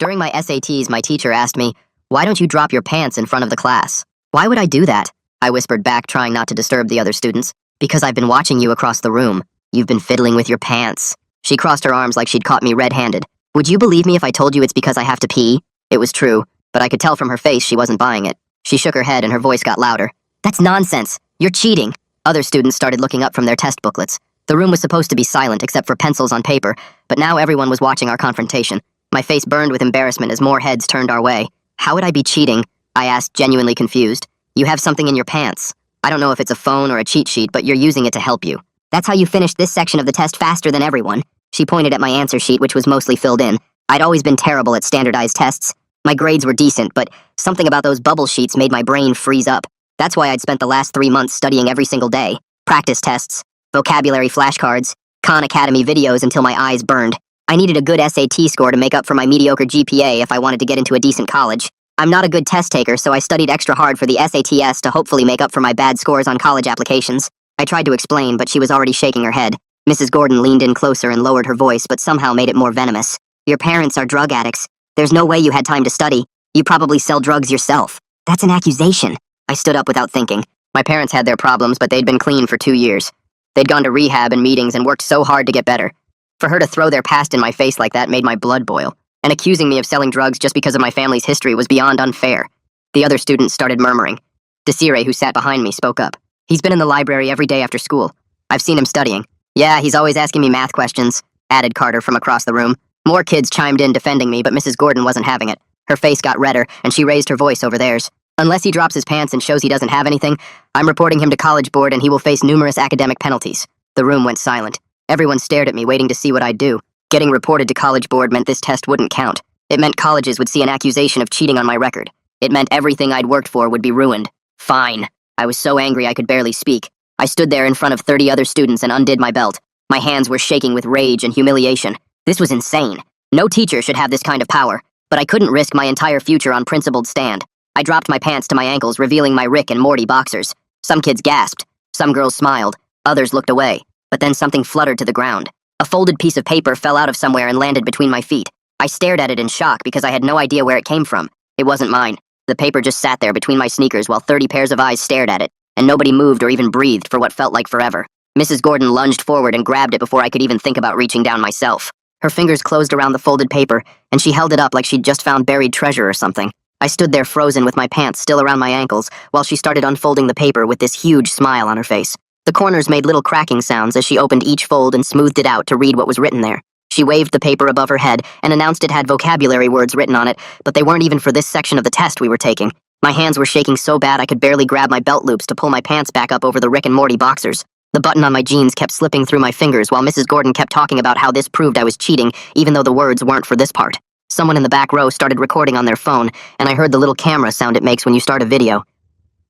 During my SATs, my teacher asked me, "Why don't you drop your pants in front of the class?" "Why would I do that?" I whispered back, trying not to disturb the other students. "Because I've been watching you across the room. You've been fiddling with your pants." She crossed her arms like she'd caught me red-handed. "Would you believe me if I told you it's because I have to pee?" It was true, but I could tell from her face she wasn't buying it. She shook her head and her voice got louder. "That's nonsense. You're cheating." Other students started looking up from their test booklets. The room was supposed to be silent except for pencils on paper, but now everyone was watching our confrontation. My face burned with embarrassment as more heads turned our way. "How would I be cheating?" I asked, genuinely confused. "You have something in your pants. I don't know if it's a phone or a cheat sheet, but you're using it to help you. That's how you finished this section of the test faster than everyone." She pointed at my answer sheet, which was mostly filled in. I'd always been terrible at standardized tests. My grades were decent, but something about those bubble sheets made my brain freeze up. That's why I'd spent the last 3 months studying every single day. Practice tests, vocabulary flashcards, Khan Academy videos until my eyes burned. I needed a good SAT score to make up for my mediocre GPA if I wanted to get into a decent college. I'm not a good test taker, so I studied extra hard for the SATs to hopefully make up for my bad scores on college applications. I tried to explain, but she was already shaking her head. Mrs. Gordon leaned in closer and lowered her voice, but somehow made it more venomous. "Your parents are drug addicts. There's no way you had time to study. You probably sell drugs yourself." "That's an accusation." I stood up without thinking. My parents had their problems, but they'd been clean for 2 years. They'd gone to rehab and meetings and worked so hard to get better. For her to throw their past in my face like that made my blood boil, and accusing me of selling drugs just because of my family's history was beyond unfair. The other students started murmuring. Desiree, who sat behind me, spoke up. "He's been in the library every day after school. I've seen him studying." "Yeah, he's always asking me math questions," added Carter from across the room. More kids chimed in defending me, but Mrs. Gordon wasn't having it. Her face got redder, and she raised her voice over theirs. "Unless he drops his pants and shows he doesn't have anything, I'm reporting him to College Board and he will face numerous academic penalties." The room went silent. Everyone stared at me, waiting to see what I'd do. Getting reported to College Board meant this test wouldn't count. It meant colleges would see an accusation of cheating on my record. It meant everything I'd worked for would be ruined. Fine. I was so angry I could barely speak. I stood there in front of 30 other students and undid my belt. My hands were shaking with rage and humiliation. This was insane. No teacher should have this kind of power, but I couldn't risk my entire future on principled stand. I dropped my pants to my ankles, revealing my Rick and Morty boxers. Some kids gasped. Some girls smiled. Others looked away. But then something fluttered to the ground. A folded piece of paper fell out of somewhere and landed between my feet. I stared at it in shock because I had no idea where it came from. It wasn't mine. The paper just sat there between my sneakers while 30 pairs of eyes stared at it, and nobody moved or even breathed for what felt like forever. Mrs. Gordon lunged forward and grabbed it before I could even think about reaching down myself. Her fingers closed around the folded paper, and she held it up like she'd just found buried treasure or something. I stood there frozen with my pants still around my ankles while she started unfolding the paper with this huge smile on her face. The corners made little cracking sounds as she opened each fold and smoothed it out to read what was written there. She waved the paper above her head and announced it had vocabulary words written on it, but they weren't even for this section of the test we were taking. My hands were shaking so bad I could barely grab my belt loops to pull my pants back up over the Rick and Morty boxers. The button on my jeans kept slipping through my fingers while Mrs. Gordon kept talking about how this proved I was cheating, even though the words weren't for this part. Someone in the back row started recording on their phone, and I heard the little camera sound it makes when you start a video.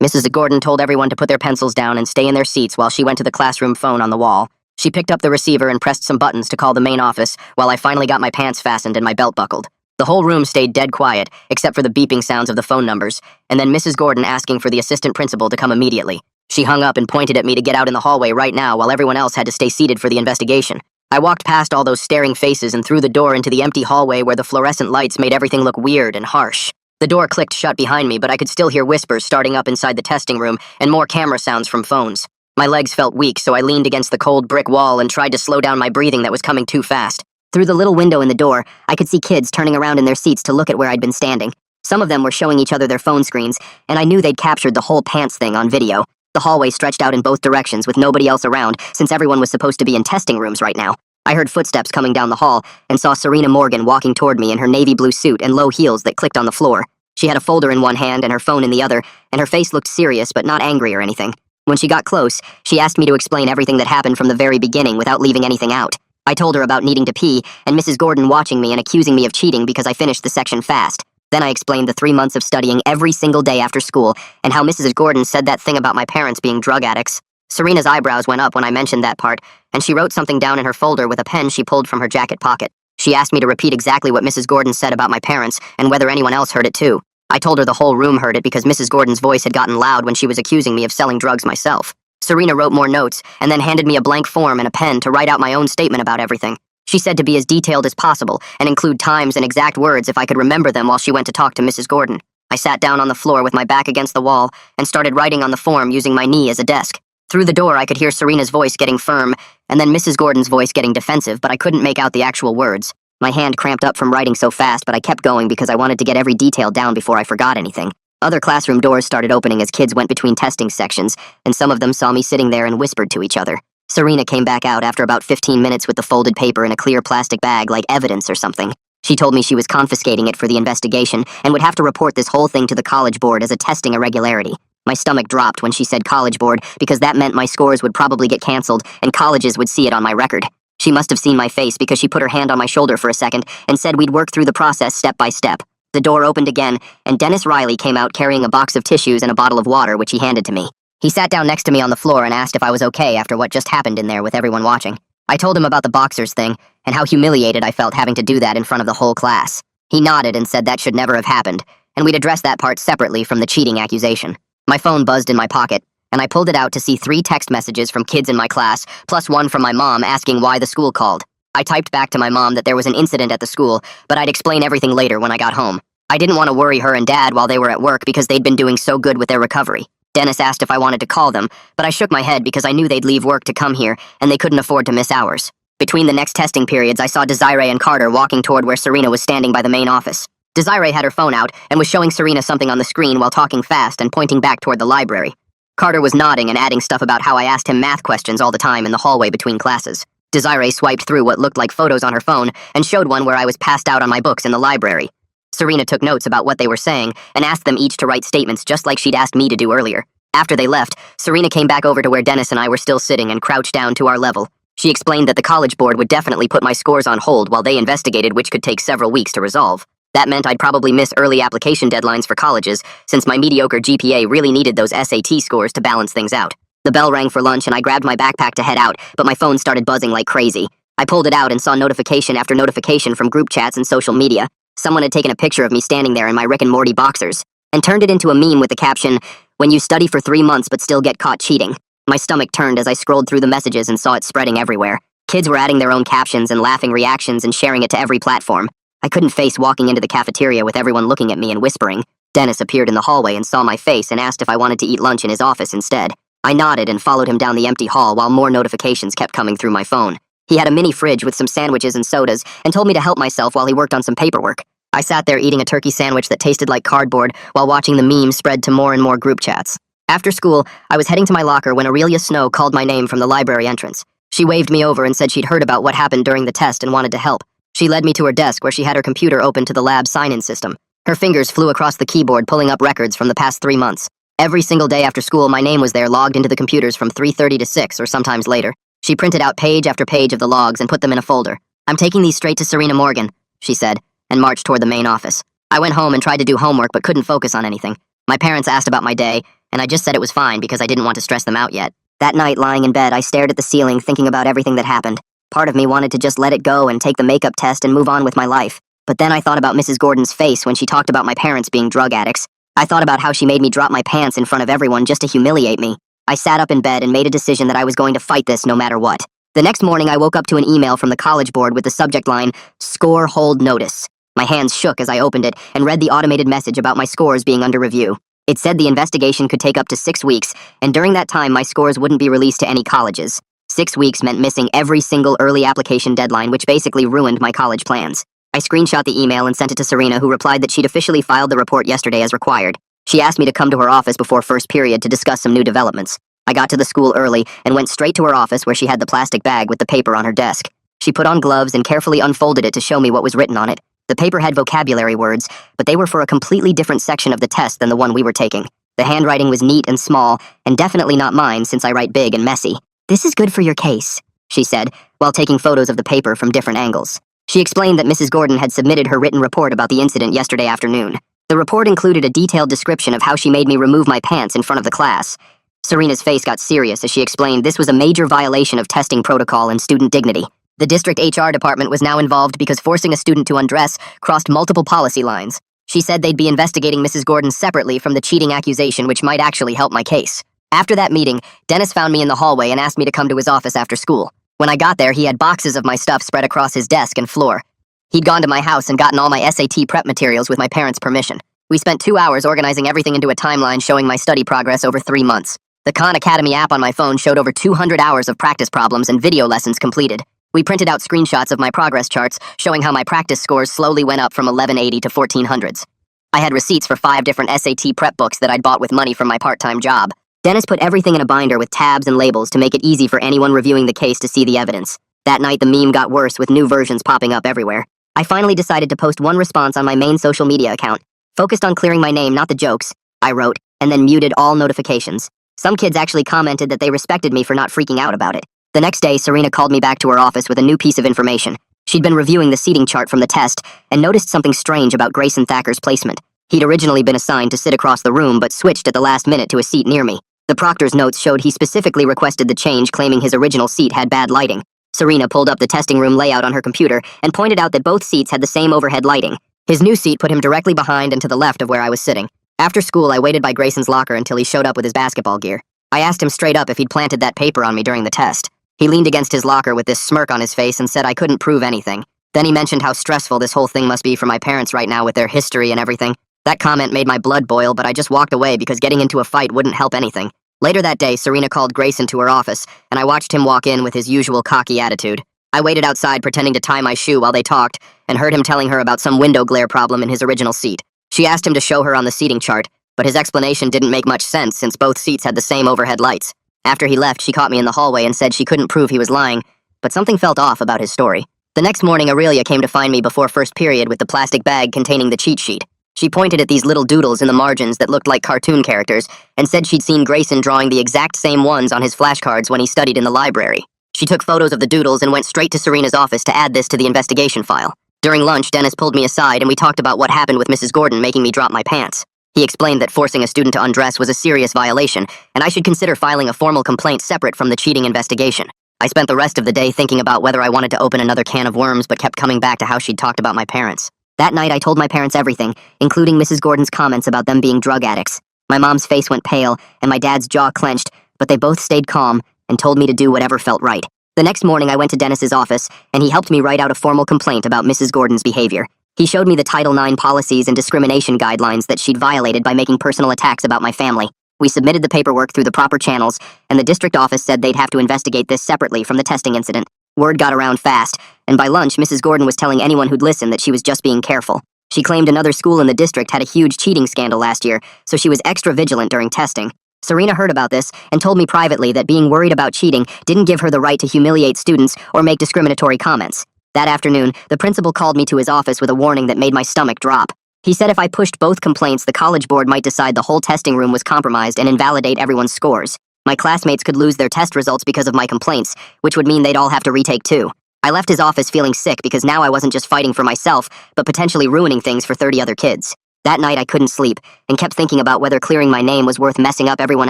Mrs. Gordon told everyone to put their pencils down and stay in their seats while she went to the classroom phone on the wall. She picked up the receiver and pressed some buttons to call the main office while I finally got my pants fastened and my belt buckled. The whole room stayed dead quiet, except for the beeping sounds of the phone numbers, and then Mrs. Gordon asking for the assistant principal to come immediately. She hung up and pointed at me to get out in the hallway right now while everyone else had to stay seated for the investigation. I walked past all those staring faces and through the door into the empty hallway where the fluorescent lights made everything look weird and harsh. The door clicked shut behind me, but I could still hear whispers starting up inside the testing room and more camera sounds from phones. My legs felt weak, so I leaned against the cold brick wall and tried to slow down my breathing that was coming too fast. Through the little window in the door, I could see kids turning around in their seats to look at where I'd been standing. Some of them were showing each other their phone screens, and I knew they'd captured the whole pants thing on video. The hallway stretched out in both directions with nobody else around, since everyone was supposed to be in testing rooms right now. I heard footsteps coming down the hall and saw Serena Morgan walking toward me in her navy blue suit and low heels that clicked on the floor. She had a folder in one hand and her phone in the other, and her face looked serious but not angry or anything. When she got close, she asked me to explain everything that happened from the very beginning without leaving anything out. I told her about needing to pee and Mrs. Gordon watching me and accusing me of cheating because I finished the section fast. Then I explained the 3 months of studying every single day after school and how Mrs. Gordon said that thing about my parents being drug addicts. Serena's eyebrows went up when I mentioned that part, and she wrote something down in her folder with a pen she pulled from her jacket pocket. She asked me to repeat exactly what Mrs. Gordon said about my parents and whether anyone else heard it too. I told her the whole room heard it because Mrs. Gordon's voice had gotten loud when she was accusing me of selling drugs myself. Serena wrote more notes and then handed me a blank form and a pen to write out my own statement about everything. She said to be as detailed as possible and include times and exact words if I could remember them while she went to talk to Mrs. Gordon. I sat down on the floor with my back against the wall and started writing on the form using my knee as a desk. Through the door, I could hear Serena's voice getting firm and then Mrs. Gordon's voice getting defensive, but I couldn't make out the actual words. My hand cramped up from writing so fast, but I kept going because I wanted to get every detail down before I forgot anything. Other classroom doors started opening as kids went between testing sections, and some of them saw me sitting there and whispered to each other. Serena came back out after about 15 minutes with the folded paper in a clear plastic bag like evidence or something. She told me she was confiscating it for the investigation and would have to report this whole thing to the college board as a testing irregularity. My stomach dropped when she said college board because that meant my scores would probably get canceled and colleges would see it on my record. She must have seen my face because she put her hand on my shoulder for a second and said we'd work through the process step by step. The door opened again, and Dennis Riley came out carrying a box of tissues and a bottle of water, which he handed to me. He sat down next to me on the floor and asked if I was okay after what just happened in there with everyone watching. I told him about the boxers thing and how humiliated I felt having to do that in front of the whole class. He nodded and said that should never have happened, and we'd address that part separately from the cheating accusation. My phone buzzed in my pocket, and I pulled it out to see 3 text messages from kids in my class, plus one from my mom asking why the school called. I typed back to my mom that there was an incident at the school, but I'd explain everything later when I got home. I didn't want to worry her and Dad while they were at work because they'd been doing so good with their recovery. Dennis asked if I wanted to call them, but I shook my head because I knew they'd leave work to come here, and they couldn't afford to miss hours. Between the next testing periods, I saw Desiree and Carter walking toward where Serena was standing by the main office. Desiree had her phone out and was showing Serena something on the screen while talking fast and pointing back toward the library. Carter was nodding and adding stuff about how I asked him math questions all the time in the hallway between classes. Desiree swiped through what looked like photos on her phone and showed one where I was passed out on my books in the library. Serena took notes about what they were saying and asked them each to write statements just like she'd asked me to do earlier. After they left, Serena came back over to where Dennis and I were still sitting and crouched down to our level. She explained that the college board would definitely put my scores on hold while they investigated, which could take several weeks to resolve. That meant I'd probably miss early application deadlines for colleges, since my mediocre GPA really needed those SAT scores to balance things out. The bell rang for lunch and I grabbed my backpack to head out, but my phone started buzzing like crazy. I pulled it out and saw notification after notification from group chats and social media. Someone had taken a picture of me standing there in my Rick and Morty boxers, and turned it into a meme with the caption, "When you study for 3 months but still get caught cheating." My stomach turned as I scrolled through the messages and saw it spreading everywhere. Kids were adding their own captions and laughing reactions and sharing it to every platform. I couldn't face walking into the cafeteria with everyone looking at me and whispering. Dennis appeared in the hallway and saw my face and asked if I wanted to eat lunch in his office instead. I nodded and followed him down the empty hall while more notifications kept coming through my phone. He had a mini fridge with some sandwiches and sodas and told me to help myself while he worked on some paperwork. I sat there eating a turkey sandwich that tasted like cardboard while watching the memes spread to more and more group chats. After school, I was heading to my locker when Aurelia Snow called my name from the library entrance. She waved me over and said she'd heard about what happened during the test and wanted to help. She led me to her desk where she had her computer open to the lab sign-in system. Her fingers flew across the keyboard pulling up records from the past 3 months. Every single day after school, my name was there logged into the computers from 3:30 to 6 or sometimes later. She printed out page after page of the logs and put them in a folder. "I'm taking these straight to Serena Morgan," she said, and marched toward the main office. I went home and tried to do homework but couldn't focus on anything. My parents asked about my day, and I just said it was fine because I didn't want to stress them out yet. That night, lying in bed, I stared at the ceiling thinking about everything that happened. Part of me wanted to just let it go and take the makeup test and move on with my life. But then I thought about Mrs. Gordon's face when she talked about my parents being drug addicts. I thought about how she made me drop my pants in front of everyone just to humiliate me. I sat up in bed and made a decision that I was going to fight this no matter what. The next morning, I woke up to an email from the college board with the subject line, "Score Hold Notice." My hands shook as I opened it and read the automated message about my scores being under review. It said the investigation could take up to 6 weeks, and during that time, my scores wouldn't be released to any colleges. 6 weeks meant missing every single early application deadline, which basically ruined my college plans. I screenshot the email and sent it to Serena, who replied that she'd officially filed the report yesterday as required. She asked me to come to her office before first period to discuss some new developments. I got to the school early and went straight to her office where she had the plastic bag with the paper on her desk. She put on gloves and carefully unfolded it to show me what was written on it. The paper had vocabulary words, but they were for a completely different section of the test than the one we were taking. The handwriting was neat and small, and definitely not mine since I write big and messy. "This is good for your case," she said, while taking photos of the paper from different angles. She explained that Mrs. Gordon had submitted her written report about the incident yesterday afternoon. The report included a detailed description of how she made me remove my pants in front of the class. Serena's face got serious as she explained this was a major violation of testing protocol and student dignity. The district HR department was now involved because forcing a student to undress crossed multiple policy lines. She said they'd be investigating Mrs. Gordon separately from the cheating accusation, which might actually help my case. After that meeting, Dennis found me in the hallway and asked me to come to his office after school. When I got there, he had boxes of my stuff spread across his desk and floor. He'd gone to my house and gotten all my SAT prep materials with my parents' permission. We spent 2 hours organizing everything into a timeline showing my study progress over 3 months. The Khan Academy app on my phone showed over 200 hours of practice problems and video lessons completed. We printed out screenshots of my progress charts showing how my practice scores slowly went up from 1180 to 1400s. I had receipts for 5 different SAT prep books that I'd bought with money from my part-time job. Dennis put everything in a binder with tabs and labels to make it easy for anyone reviewing the case to see the evidence. That night, the meme got worse with new versions popping up everywhere. I finally decided to post one response on my main social media account, focused on clearing my name, not the jokes, I wrote, and then muted all notifications. Some kids actually commented that they respected me for not freaking out about it. The next day, Serena called me back to her office with a new piece of information. She'd been reviewing the seating chart from the test and noticed something strange about Grayson Thacker's placement. He'd originally been assigned to sit across the room but switched at the last minute to a seat near me. The proctor's notes showed he specifically requested the change, claiming his original seat had bad lighting. Serena pulled up the testing room layout on her computer and pointed out that both seats had the same overhead lighting. His new seat put him directly behind and to the left of where I was sitting. After school, I waited by Grayson's locker until he showed up with his basketball gear. I asked him straight up if he'd planted that paper on me during the test. He leaned against his locker with this smirk on his face and said I couldn't prove anything. Then he mentioned how stressful this whole thing must be for my parents right now with their history and everything. That comment made my blood boil, but I just walked away because getting into a fight wouldn't help anything. Later that day, Serena called Grayson to her office, and I watched him walk in with his usual cocky attitude. I waited outside pretending to tie my shoe while they talked, and heard him telling her about some window glare problem in his original seat. She asked him to show her on the seating chart, but his explanation didn't make much sense since both seats had the same overhead lights. After he left, she caught me in the hallway and said she couldn't prove he was lying, but something felt off about his story. The next morning, Aurelia came to find me before first period with the plastic bag containing the cheat sheet. She pointed at these little doodles in the margins that looked like cartoon characters and said she'd seen Grayson drawing the exact same ones on his flashcards when he studied in the library. She took photos of the doodles and went straight to Serena's office to add this to the investigation file. During lunch, Dennis pulled me aside and we talked about what happened with Mrs. Gordon making me drop my pants. He explained that forcing a student to undress was a serious violation, and I should consider filing a formal complaint separate from the cheating investigation. I spent the rest of the day thinking about whether I wanted to open another can of worms but kept coming back to how she'd talked about my parents. That night, I told my parents everything, including Mrs. Gordon's comments about them being drug addicts. My mom's face went pale, and my dad's jaw clenched, but they both stayed calm and told me to do whatever felt right. The next morning, I went to Dennis's office, and he helped me write out a formal complaint about Mrs. Gordon's behavior. He showed me the Title IX policies and discrimination guidelines that she'd violated by making personal attacks about my family. We submitted the paperwork through the proper channels, and the district office said they'd have to investigate this separately from the testing incident. Word got around fast, and by lunch, Mrs. Gordon was telling anyone who'd listen that she was just being careful. She claimed another school in the district had a huge cheating scandal last year, so she was extra vigilant during testing. Serena heard about this and told me privately that being worried about cheating didn't give her the right to humiliate students or make discriminatory comments. That afternoon, the principal called me to his office with a warning that made my stomach drop. He said if I pushed both complaints, the college board might decide the whole testing room was compromised and invalidate everyone's scores. My classmates could lose their test results because of my complaints, which would mean they'd all have to retake too. I left his office feeling sick because now I wasn't just fighting for myself, but potentially ruining things for 30 other kids. That night I couldn't sleep, and kept thinking about whether clearing my name was worth messing up everyone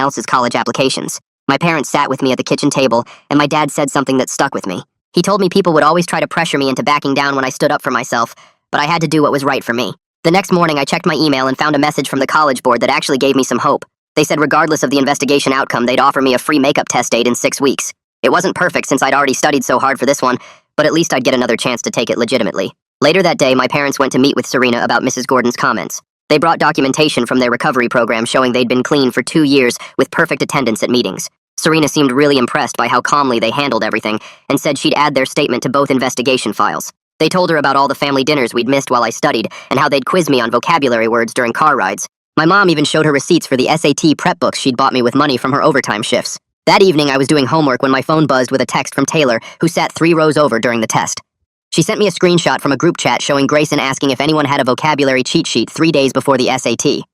else's college applications. My parents sat with me at the kitchen table, and my dad said something that stuck with me. He told me people would always try to pressure me into backing down when I stood up for myself, but I had to do what was right for me. The next morning I checked my email and found a message from the college board that actually gave me some hope. They said regardless of the investigation outcome, they'd offer me a free makeup test date in 6 weeks. It wasn't perfect since I'd already studied so hard for this one, but at least I'd get another chance to take it legitimately. Later that day, my parents went to meet with Serena about Mrs. Gordon's comments. They brought documentation from their recovery program showing they'd been clean for 2 years with perfect attendance at meetings. Serena seemed really impressed by how calmly they handled everything and said she'd add their statement to both investigation files. They told her about all the family dinners we'd missed while I studied and how they'd quiz me on vocabulary words during car rides. My mom even showed her receipts for the SAT prep books she'd bought me with money from her overtime shifts. That evening, I was doing homework when my phone buzzed with a text from Taylor, who sat 3 rows over during the test. She sent me a screenshot from a group chat showing Grayson asking if anyone had a vocabulary cheat sheet 3 days before the SAT.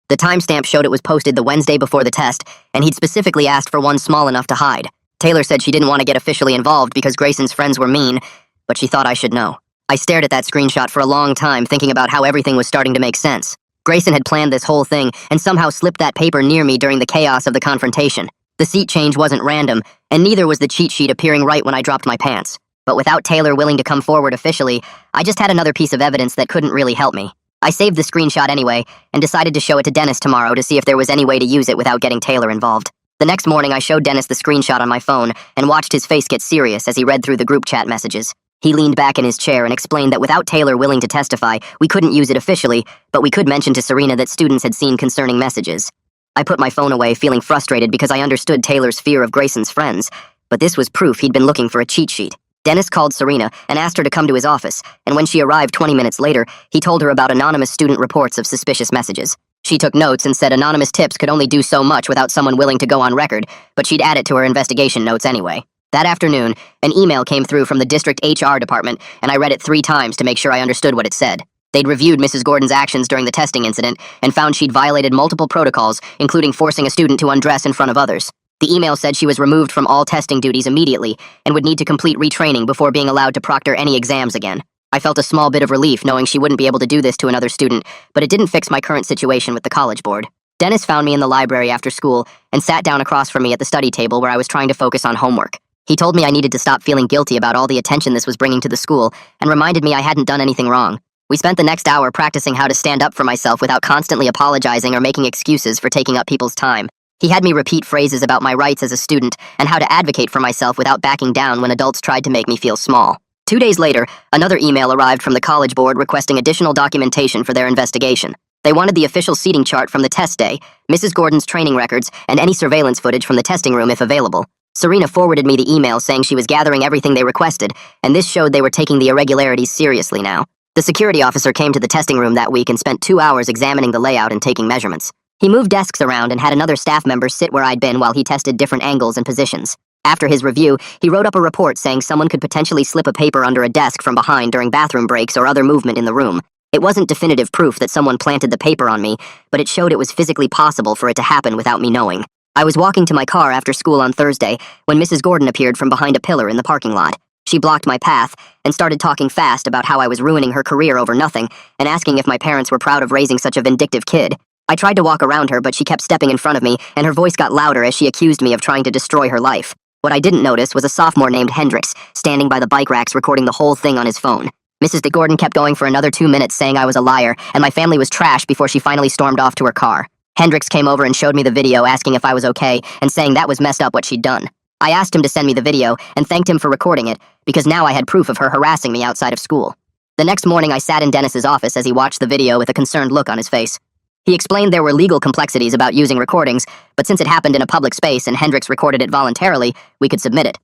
The timestamp showed it was posted the Wednesday before the test, and he'd specifically asked for one small enough to hide. Taylor said she didn't want to get officially involved because Grayson's friends were mean, but she thought I should know. I stared at that screenshot for a long time, thinking about how everything was starting to make sense. Grayson had planned this whole thing and somehow slipped that paper near me during the chaos of the confrontation. The seat change wasn't random, and neither was the cheat sheet appearing right when I dropped my pants. But without Taylor willing to come forward officially, I just had another piece of evidence that couldn't really help me. I saved the screenshot anyway, and decided to show it to Dennis tomorrow to see if there was any way to use it without getting Taylor involved. The next morning, I showed Dennis the screenshot on my phone and watched his face get serious as he read through the group chat messages. He leaned back in his chair and explained that without Taylor willing to testify, we couldn't use it officially, but we could mention to Serena that students had seen concerning messages. I put my phone away, feeling frustrated because I understood Taylor's fear of Grayson's friends, but this was proof he'd been looking for a cheat sheet. Dennis called Serena and asked her to come to his office, and when she arrived 20 minutes later, he told her about anonymous student reports of suspicious messages. She took notes and said anonymous tips could only do so much without someone willing to go on record, but she'd add it to her investigation notes anyway. That afternoon, an email came through from the district HR department, and I read it 3 times to make sure I understood what it said. They'd reviewed Mrs. Gordon's actions during the testing incident and found she'd violated multiple protocols, including forcing a student to undress in front of others. The email said she was removed from all testing duties immediately and would need to complete retraining before being allowed to proctor any exams again. I felt a small bit of relief knowing she wouldn't be able to do this to another student, but it didn't fix my current situation with the college board. Dennis found me in the library after school and sat down across from me at the study table where I was trying to focus on homework. He told me I needed to stop feeling guilty about all the attention this was bringing to the school and reminded me I hadn't done anything wrong. We spent the next hour practicing how to stand up for myself without constantly apologizing or making excuses for taking up people's time. He had me repeat phrases about my rights as a student and how to advocate for myself without backing down when adults tried to make me feel small. 2 days later, another email arrived from the college board requesting additional documentation for their investigation. They wanted the official seating chart from the test day, Mrs. Gordon's training records, and any surveillance footage from the testing room if available. Serena forwarded me the email saying she was gathering everything they requested, and this showed they were taking the irregularities seriously now. The security officer came to the testing room that week and spent 2 hours examining the layout and taking measurements. He moved desks around and had another staff member sit where I'd been while he tested different angles and positions. After his review, he wrote up a report saying someone could potentially slip a paper under a desk from behind during bathroom breaks or other movement in the room. It wasn't definitive proof that someone planted the paper on me, but it showed it was physically possible for it to happen without me knowing. I was walking to my car after school on Thursday when Mrs. Gordon appeared from behind a pillar in the parking lot. She blocked my path and started talking fast about how I was ruining her career over nothing and asking if my parents were proud of raising such a vindictive kid. I tried to walk around her, but she kept stepping in front of me, and her voice got louder as she accused me of trying to destroy her life. What I didn't notice was a sophomore named Hendrix standing by the bike racks recording the whole thing on his phone. Mrs. De Gordon kept going for another 2 minutes saying I was a liar and my family was trash before she finally stormed off to her car. Hendrix came over and showed me the video asking if I was okay and saying that was messed up what she'd done. I asked him to send me the video and thanked him for recording it because now I had proof of her harassing me outside of school. The next morning I sat in Dennis's office as he watched the video with a concerned look on his face. He explained there were legal complexities about using recordings, but since it happened in a public space and Hendrix recorded it voluntarily, we could submit it.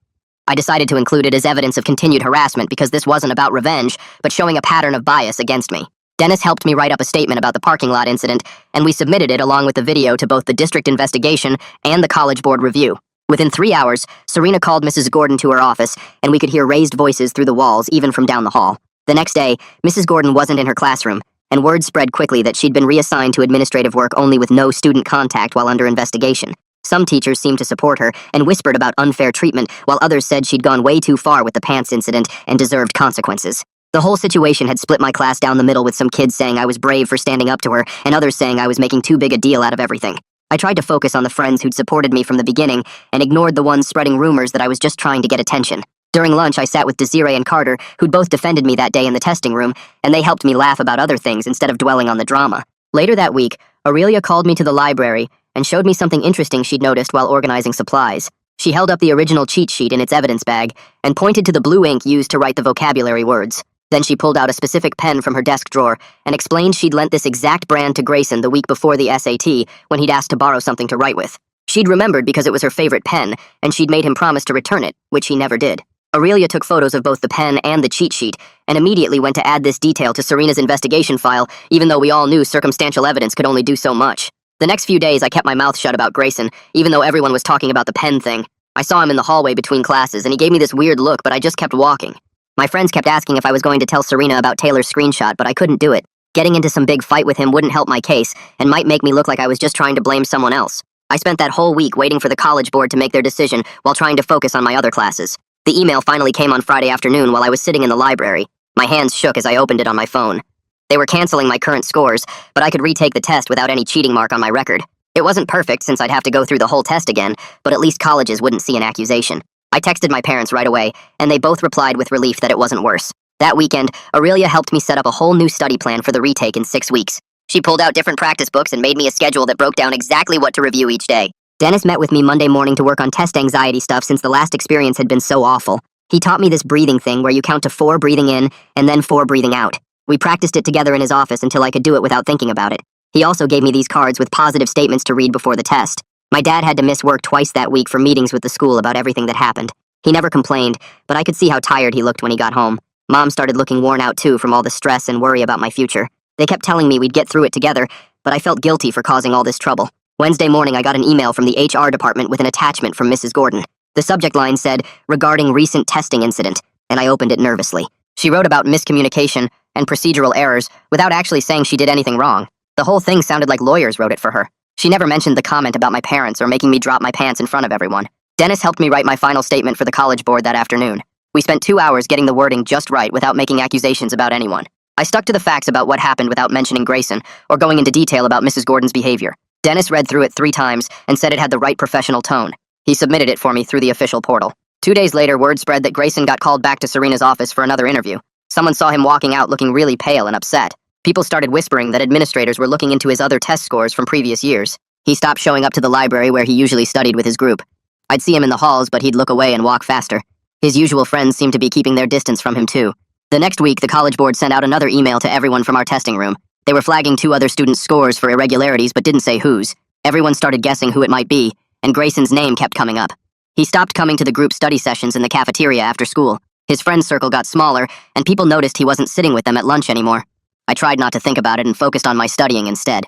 I decided to include it as evidence of continued harassment because this wasn't about revenge, but showing a pattern of bias against me. Dennis helped me write up a statement about the parking lot incident, and we submitted it along with the video to both the district investigation and the college board review. Within 3 hours, Serena called Mrs. Gordon to her office, and we could hear raised voices through the walls even from down the hall. The next day, Mrs. Gordon wasn't in her classroom, and word spread quickly that she'd been reassigned to administrative work only with no student contact while under investigation. Some teachers seemed to support her and whispered about unfair treatment, while others said she'd gone way too far with the pants incident and deserved consequences. The whole situation had split my class down the middle, with some kids saying I was brave for standing up to her and others saying I was making too big a deal out of everything. I tried to focus on the friends who'd supported me from the beginning and ignored the ones spreading rumors that I was just trying to get attention. During lunch, I sat with Desiree and Carter, who'd both defended me that day in the testing room, and they helped me laugh about other things instead of dwelling on the drama. Later that week, Aurelia called me to the library and showed me something interesting she'd noticed while organizing supplies. She held up the original cheat sheet in its evidence bag and pointed to the blue ink used to write the vocabulary words. Then she pulled out a specific pen from her desk drawer and explained she'd lent this exact brand to Grayson the week before the SAT when he'd asked to borrow something to write with. She'd remembered because it was her favorite pen, and she'd made him promise to return it, which he never did. Aurelia took photos of both the pen and the cheat sheet and immediately went to add this detail to Serena's investigation file, even though we all knew circumstantial evidence could only do so much. The next few days, I kept my mouth shut about Grayson, even though everyone was talking about the pen thing. I saw him in the hallway between classes, and he gave me this weird look, but I just kept walking. My friends kept asking if I was going to tell Serena about Taylor's screenshot, but I couldn't do it. Getting into some big fight with him wouldn't help my case, and might make me look like I was just trying to blame someone else. I spent that whole week waiting for the college board to make their decision while trying to focus on my other classes. The email finally came on Friday afternoon while I was sitting in the library. My hands shook as I opened it on my phone. They were canceling my current scores, but I could retake the test without any cheating mark on my record. It wasn't perfect since I'd have to go through the whole test again, but at least colleges wouldn't see an accusation. I texted my parents right away, and they both replied with relief that it wasn't worse. That weekend, Aurelia helped me set up a whole new study plan for the retake in 6 weeks. She pulled out different practice books and made me a schedule that broke down exactly what to review each day. Dennis met with me Monday morning to work on test anxiety stuff since the last experience had been so awful. He taught me this breathing thing where you count to 4 breathing in and then 4 breathing out. We practiced it together in his office until I could do it without thinking about it. He also gave me these cards with positive statements to read before the test. My dad had to miss work twice that week for meetings with the school about everything that happened. He never complained, but I could see how tired he looked when he got home. Mom started looking worn out too from all the stress and worry about my future. They kept telling me we'd get through it together, but I felt guilty for causing all this trouble. Wednesday morning, I got an email from the HR department with an attachment from Mrs. Gordon. The subject line said, "Regarding recent testing incident," and I opened it nervously. She wrote about miscommunication and procedural errors without actually saying she did anything wrong. The whole thing sounded like lawyers wrote it for her. She never mentioned the comment about my parents or making me drop my pants in front of everyone. Dennis helped me write my final statement for the college board that afternoon. We spent 2 hours getting the wording just right without making accusations about anyone. I stuck to the facts about what happened without mentioning Grayson or going into detail about Mrs. Gordon's behavior. Dennis read through it 3 times and said it had the right professional tone. He submitted it for me through the official portal. 2 days later, word spread that Grayson got called back to Serena's office for another interview. Someone saw him walking out looking really pale and upset. People started whispering that administrators were looking into his other test scores from previous years. He stopped showing up to the library where he usually studied with his group. I'd see him in the halls, but he'd look away and walk faster. His usual friends seemed to be keeping their distance from him too. The next week, the college board sent out another email to everyone from our testing room. They were flagging 2 other students' scores for irregularities but didn't say whose. Everyone started guessing who it might be, and Grayson's name kept coming up. He stopped coming to the group study sessions in the cafeteria after school. His friend circle got smaller, and people noticed he wasn't sitting with them at lunch anymore. I tried not to think about it and focused on my studying instead.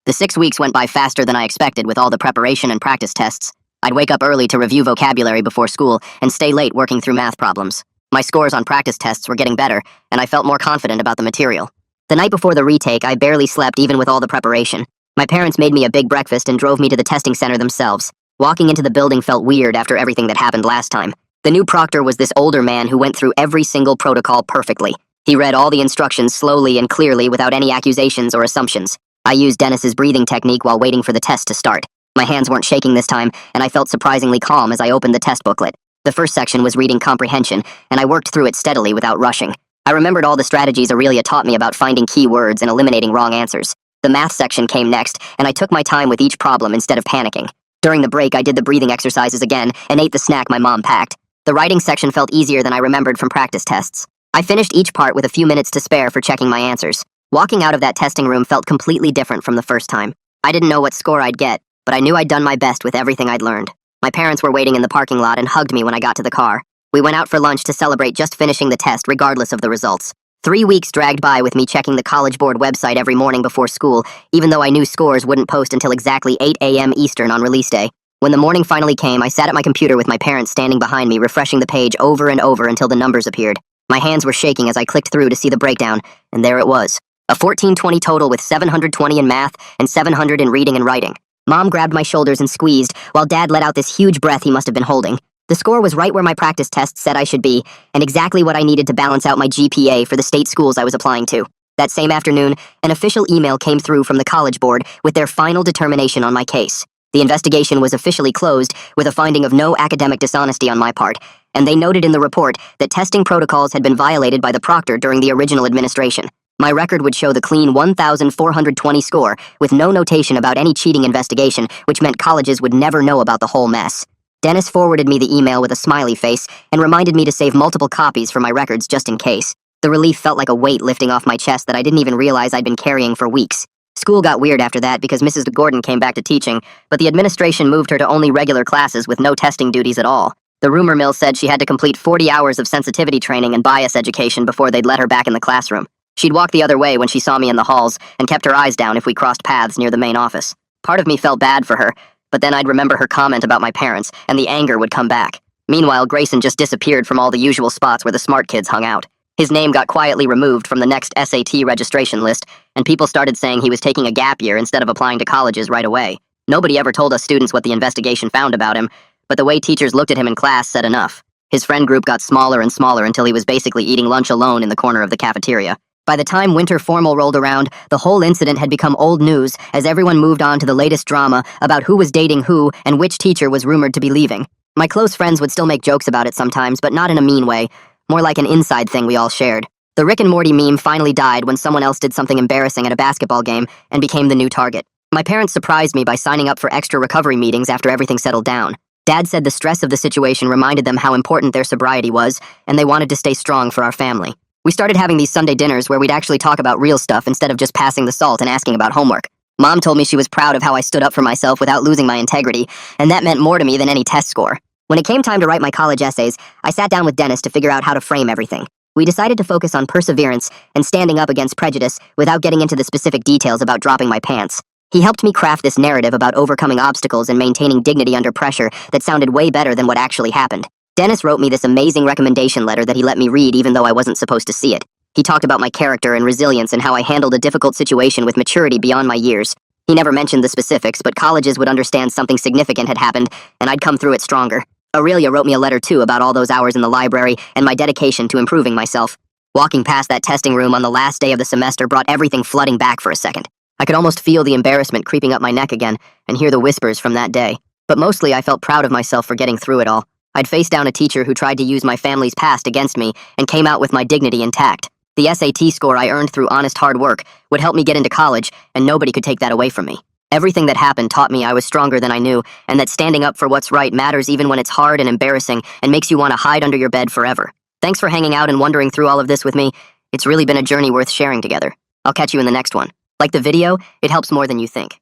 The 6 weeks went by faster than I expected with all the preparation and practice tests. I'd wake up early to review vocabulary before school and stay late working through math problems. My scores on practice tests were getting better, and I felt more confident about the material. The night before the retake, I barely slept even with all the preparation. My parents made me a big breakfast and drove me to the testing center themselves. Walking into the building felt weird after everything that happened last time. The new proctor was this older man who went through every single protocol perfectly. He read all the instructions slowly and clearly without any accusations or assumptions. I used Dennis's breathing technique while waiting for the test to start. My hands weren't shaking this time, and I felt surprisingly calm as I opened the test booklet. The first section was reading comprehension, and I worked through it steadily without rushing. I remembered all the strategies Aurelia taught me about finding key words and eliminating wrong answers. The math section came next, and I took my time with each problem instead of panicking. During the break, I did the breathing exercises again and ate the snack my mom packed. The writing section felt easier than I remembered from practice tests. I finished each part with a few minutes to spare for checking my answers. Walking out of that testing room felt completely different from the first time. I didn't know what score I'd get, but I knew I'd done my best with everything I'd learned. My parents were waiting in the parking lot and hugged me when I got to the car. We went out for lunch to celebrate just finishing the test regardless of the results. 3 weeks dragged by with me checking the College Board website every morning before school, even though I knew scores wouldn't post until exactly 8 a.m. Eastern on release day. When the morning finally came, I sat at my computer with my parents standing behind me, refreshing the page over and over until the numbers appeared. My hands were shaking as I clicked through to see the breakdown, and there it was. A 1420 total with 720 in math and 700 in reading and writing. Mom grabbed my shoulders and squeezed, while Dad let out this huge breath he must have been holding. The score was right where my practice test said I should be, and exactly what I needed to balance out my GPA for the state schools I was applying to. That same afternoon, an official email came through from the College Board with their final determination on my case. The investigation was officially closed with a finding of no academic dishonesty on my part, and they noted in the report that testing protocols had been violated by the proctor during the original administration. My record would show the clean 1,420 score, with no notation about any cheating investigation, which meant colleges would never know about the whole mess. Dennis forwarded me the email with a smiley face and reminded me to save multiple copies for my records just in case. The relief felt like a weight lifting off my chest that I didn't even realize I'd been carrying for weeks. School got weird after that because Mrs. Gordon came back to teaching, but the administration moved her to only regular classes with no testing duties at all. The rumor mill said she had to complete 40 hours of sensitivity training and bias education before they'd let her back in the classroom. She'd walk the other way when she saw me in the halls and kept her eyes down if we crossed paths near the main office. Part of me felt bad for her, but then I'd remember her comment about my parents, and the anger would come back. Meanwhile, Grayson just disappeared from all the usual spots where the smart kids hung out. His name got quietly removed from the next SAT registration list, and people started saying he was taking a gap year instead of applying to colleges right away. Nobody ever told us students what the investigation found about him, but the way teachers looked at him in class said enough. His friend group got smaller and smaller until he was basically eating lunch alone in the corner of the cafeteria. By the time winter formal rolled around, the whole incident had become old news as everyone moved on to the latest drama about who was dating who and which teacher was rumored to be leaving. My close friends would still make jokes about it sometimes, but not in a mean way, more like an inside thing we all shared. The Rick and Morty meme finally died when someone else did something embarrassing at a basketball game and became the new target. My parents surprised me by signing up for extra recovery meetings after everything settled down. Dad said the stress of the situation reminded them how important their sobriety was, and they wanted to stay strong for our family. We started having these Sunday dinners where we'd actually talk about real stuff instead of just passing the salt and asking about homework. Mom told me she was proud of how I stood up for myself without losing my integrity, and that meant more to me than any test score. When it came time to write my college essays, I sat down with Dennis to figure out how to frame everything. We decided to focus on perseverance and standing up against prejudice without getting into the specific details about dropping my pants. He helped me craft this narrative about overcoming obstacles and maintaining dignity under pressure that sounded way better than what actually happened. Dennis wrote me this amazing recommendation letter that he let me read even though I wasn't supposed to see it. He talked about my character and resilience and how I handled a difficult situation with maturity beyond my years. He never mentioned the specifics, but colleges would understand something significant had happened, and I'd come through it stronger. Aurelia wrote me a letter too about all those hours in the library and my dedication to improving myself. Walking past that testing room on the last day of the semester brought everything flooding back for a second. I could almost feel the embarrassment creeping up my neck again and hear the whispers from that day. But mostly I felt proud of myself for getting through it all. I'd faced down a teacher who tried to use my family's past against me and came out with my dignity intact. The SAT score I earned through honest hard work would help me get into college, and nobody could take that away from me. Everything that happened taught me I was stronger than I knew, and that standing up for what's right matters even when it's hard and embarrassing and makes you want to hide under your bed forever. Thanks for hanging out and wondering through all of this with me. It's really been a journey worth sharing together. I'll catch you in the next one. Like the video, it helps more than you think.